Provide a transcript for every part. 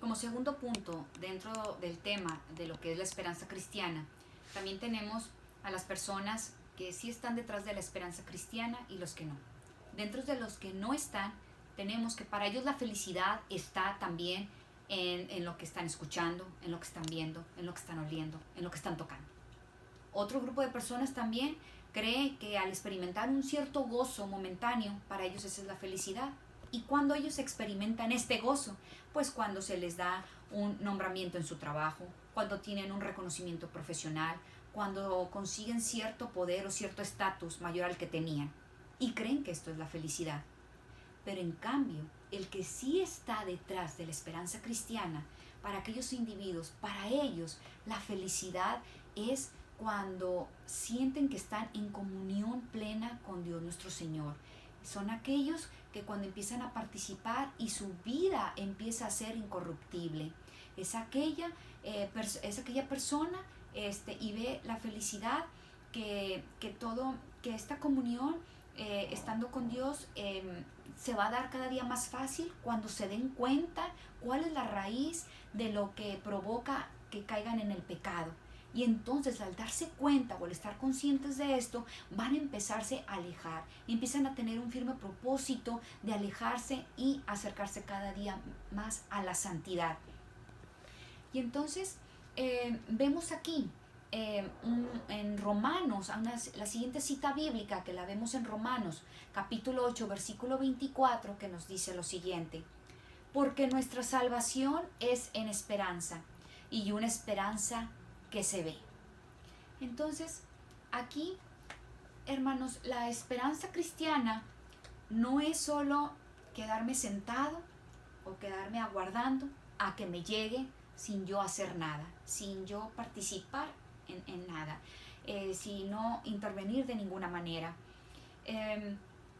Como segundo punto, dentro del tema de lo que es la esperanza cristiana, también tenemos a las personas que sí están detrás de la esperanza cristiana y los que no. Dentro de los que no están, tenemos que para ellos la felicidad está también en lo que están escuchando, en lo que están viendo, en lo que están oliendo, en lo que están tocando. Otro grupo de personas también cree que al experimentar un cierto gozo momentáneo, para ellos esa es la felicidad. ¿Y cuando ellos experimentan este gozo? Pues cuando se les da un nombramiento en su trabajo, cuando tienen un reconocimiento profesional, cuando consiguen cierto poder o cierto estatus mayor al que tenían. Y creen que esto es la felicidad. Pero en cambio, el que sí está detrás de la esperanza cristiana, para aquellos individuos, para ellos, la felicidad es cuando sienten que están en comunión plena con Dios nuestro Señor. Son aquellos que cuando empiezan a participar y su vida empieza a ser incorruptible. Es aquella persona y ve la felicidad que esta comunión estando con Dios se va a dar cada día más fácil cuando se den cuenta cuál es la raíz de lo que provoca que caigan en el pecado. Y entonces al darse cuenta o al estar conscientes de esto, van a empezarse a alejar. Y empiezan a tener un firme propósito de alejarse y acercarse cada día más a la santidad. Y entonces vemos aquí en Romanos, la siguiente cita bíblica que la vemos en Romanos, capítulo 8, versículo 24, que nos dice lo siguiente: porque nuestra salvación es en esperanza, y una esperanza que se ve. Entonces, aquí, hermanos, la esperanza cristiana no es solo quedarme sentado o quedarme aguardando a que me llegue sin yo hacer nada, sin yo participar en nada, sin no intervenir de ninguna manera.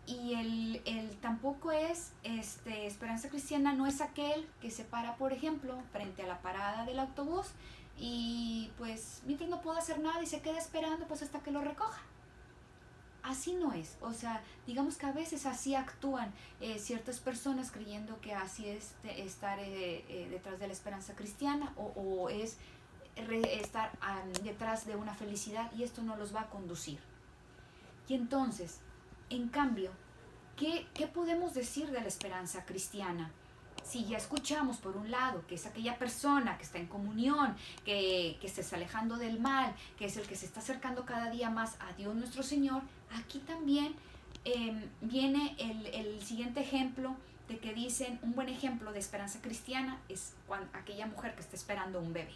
Y tampoco es, esperanza cristiana no es aquel que se para, por ejemplo, frente a la parada del autobús y pues mientras no puedo hacer nada y se queda esperando pues hasta que lo recoja. Así no es, o sea, digamos que a veces así actúan ciertas personas creyendo que así es estar detrás de la esperanza cristiana o es estar detrás de una felicidad, y esto no los va a conducir. Y entonces, en cambio, ¿qué podemos decir de la esperanza cristiana? Si ya escuchamos por un lado que es aquella persona que está en comunión, que se está alejando del mal, que es el que se está acercando cada día más a Dios nuestro Señor, aquí también viene el siguiente ejemplo de que dicen, un buen ejemplo de esperanza cristiana es aquella mujer que está esperando un bebé.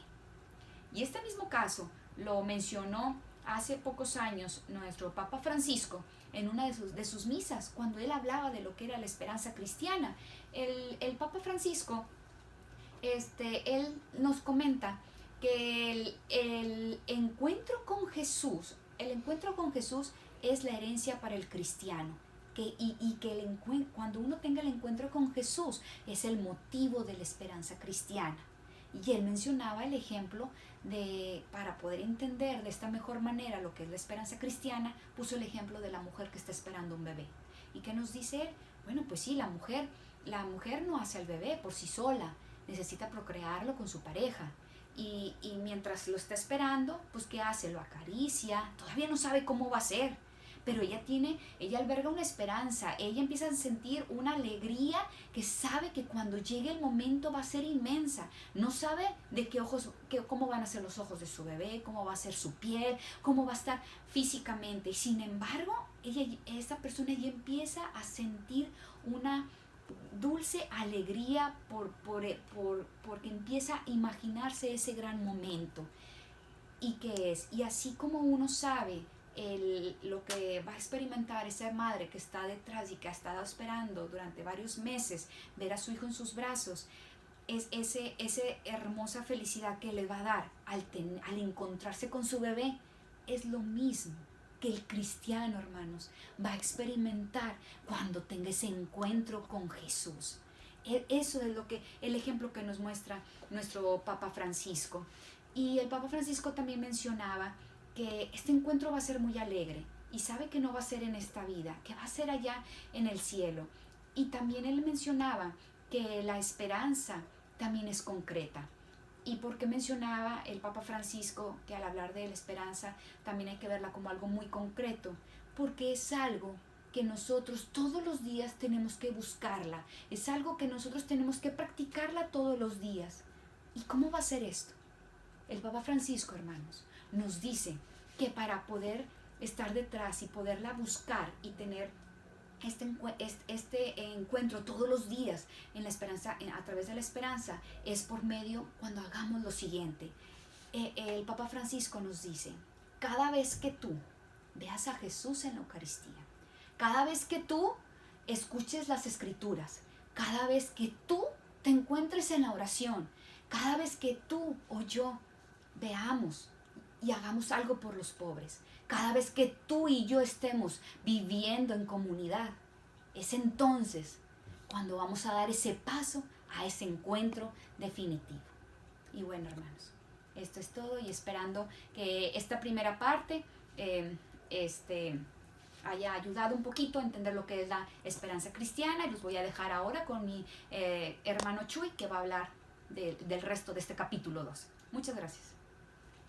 Y este mismo caso lo mencionó hace pocos años nuestro Papa Francisco en una de sus misas, cuando él hablaba de lo que era la esperanza cristiana. El Papa Francisco, él nos comenta que el encuentro con Jesús es la herencia para el cristiano. Y que cuando uno tenga el encuentro con Jesús es el motivo de la esperanza cristiana. Y él mencionaba el ejemplo para poder entender de esta mejor manera lo que es la esperanza cristiana, puso el ejemplo de la mujer que está esperando un bebé. ¿Y qué nos dice él? Bueno, pues sí, la mujer no hace al bebé por sí sola, necesita procrearlo con su pareja. Y mientras lo está esperando, pues ¿qué hace? Lo acaricia, todavía no sabe cómo va a ser, pero ella alberga una esperanza, ella empieza a sentir una alegría que sabe que cuando llegue el momento va a ser inmensa. No sabe de cómo van a ser los ojos de su bebé, cómo va a ser su piel, cómo va a estar físicamente. Y sin embargo, esta persona ya empieza a sentir una dulce alegría porque empieza a imaginarse ese gran momento. ¿Y qué es? Y así como uno sabe lo que va a experimentar esa madre que está detrás y que ha estado esperando durante varios meses ver a su hijo en sus brazos, es esa hermosa felicidad que le va a dar al encontrarse con su bebé, es lo mismo que el cristiano, hermanos, va a experimentar cuando tenga ese encuentro con Jesús. Eso es el ejemplo que nos muestra nuestro Papa Francisco. Y el Papa Francisco también mencionaba que este encuentro va a ser muy alegre y sabe que no va a ser en esta vida, que va a ser allá en el cielo. Y también él mencionaba que la esperanza también es concreta. ¿Y por qué mencionaba el Papa Francisco que al hablar de la esperanza también hay que verla como algo muy concreto? Porque es algo que nosotros todos los días tenemos que buscarla, es algo que nosotros tenemos que practicarla todos los días. ¿Y cómo va a ser esto? El Papa Francisco, hermanos, nos dice que para poder estar detrás y poderla buscar y tener este encuentro todos los días en la esperanza, a través de la esperanza, es por medio cuando hagamos lo siguiente. El Papa Francisco nos dice, cada vez que tú veas a Jesús en la Eucaristía, cada vez que tú escuches las Escrituras, cada vez que tú te encuentres en la oración, cada vez que tú o yo veamos y hagamos algo por los pobres, cada vez que tú y yo estemos viviendo en comunidad, es entonces cuando vamos a dar ese paso a ese encuentro definitivo. Y bueno, hermanos, esto es todo, y esperando que esta primera parte haya ayudado un poquito a entender lo que es la esperanza cristiana, y los voy a dejar ahora con mi hermano Chuy, que va a hablar del resto de este capítulo 2. Muchas gracias.